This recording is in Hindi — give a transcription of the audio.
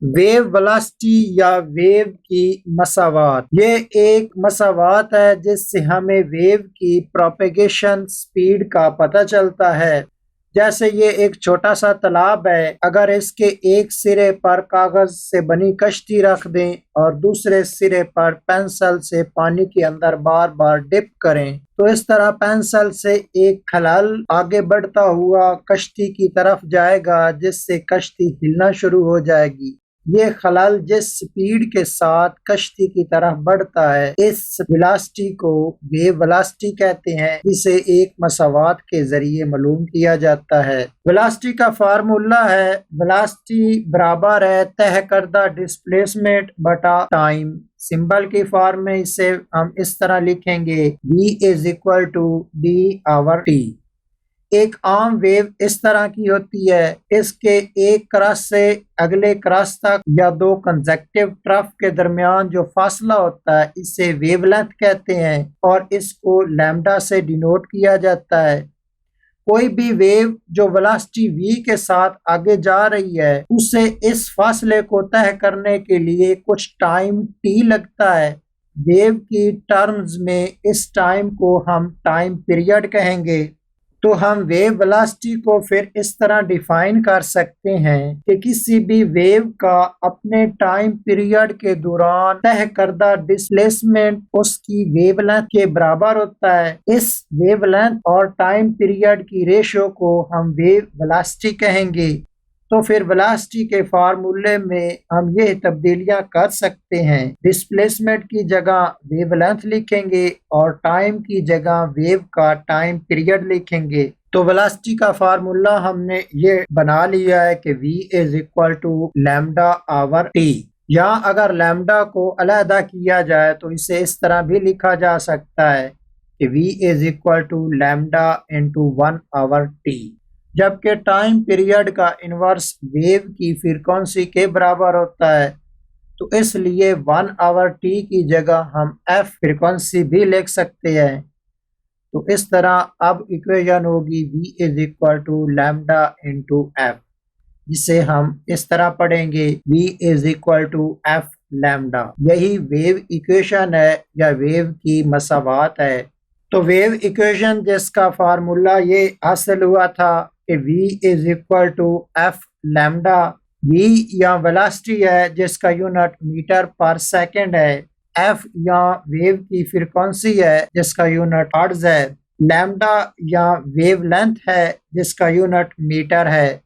वेव वेलोसिटी या वेव की मसावात, ये एक मसावात है जिससे हमें वेव की प्रोपेगेशन स्पीड का पता चलता है। जैसे ये एक छोटा सा तालाब है, अगर इसके एक सिरे पर कागज से बनी कश्ती रख दें और दूसरे सिरे पर पेंसिल से पानी के अंदर बार बार डिप करें, तो इस तरह पेंसिल से एक खलाल आगे बढ़ता हुआ कश्ती की तरफ जाएगा, जिससे कश्ती हिलना शुरू हो जाएगी। ये खलाल जिस स्पीड के साथ कश्ती की तरफ बढ़ता है, इस वेलोसिटी को वेव वेलोसिटी कहते हैं, जिसे एक मसावात के जरिए मालूम किया जाता है। वेलोसिटी का फार्मूला है, वेलोसिटी बराबर है तय करदा डिस्प्लेसमेंट बटा टाइम। सिंबल की फॉर्म में इसे हम इस तरह लिखेंगे, v is equal to D over T. एक आम वेव इस तरह की होती है, इसके एक क्रॉस से अगले क्रॉस तक या दो कंसेक्टिव ट्रफ के दरमियान जो फासला होता है, इसे वेवलेंथ कहते हैं और इसको लैम्डा से डिनोट किया जाता है। कोई भी वेव जो वेलोसिटी v के साथ आगे जा रही है, उसे इस फासले को तय करने के लिए कुछ टाइम t लगता है। वेव की टर्म्स में इस टाइम को हम टाइम पीरियड कहेंगे। तो हम वेव वेलोसिटी को फिर इस तरह डिफाइन कर सकते हैं कि किसी भी वेव का अपने टाइम पीरियड के दौरान तय करदा डिस्प्लेसमेंट उसकी वेवलेंथ के बराबर होता है। इस वेवलेंथ और टाइम पीरियड की रेशियो को हम वेव वेलोसिटी कहेंगे। तो फिर वेलोसिटी के फार्मूले में हम ये तब्दीलियां कर सकते हैं। डिस्प्लेसमेंट की जगह वेवलेंथ लिखेंगे और टाइम की जगह वेव का टाइम पीरियड लिखेंगे। तो वेलोसिटी का फार्मूला हमने ये बना लिया है कि v is equal to lambda over T. यहाँ अगर लैम्डा को अलहदा किया जाए तो इसे इस तरह भी लिखा जा सकता है कि v is equal to lambda into 1 over T, जबकि टाइम पीरियड का इनवर्स वेव की फ्रीक्वेंसी के बराबर होता है। तो इसलिए 1 आवर टी की जगह हम एफ फ्रीक्वेंसी भी लिख सकते हैं। तो इस तरह अब इक्वेशन होगी v is equal to lambda into F, जिसे हम इस तरह पढ़ेंगे, v is equal to F lambda. यही वेव इक्वेशन है या वेव की मसावात है। तो वेव इक्वेशन जिसका फार्मूला ये हासिल हुआ था कि v is equal to F lambda, v या वेलोसिटी है जिसका यूनिट मीटर पर सेकंड है, f या वेव की फ्रीक्वेंसी है जिसका यूनिट हर्ट्ज है, लैम्डा या वेवलेंथ है जिसका यूनिट मीटर है।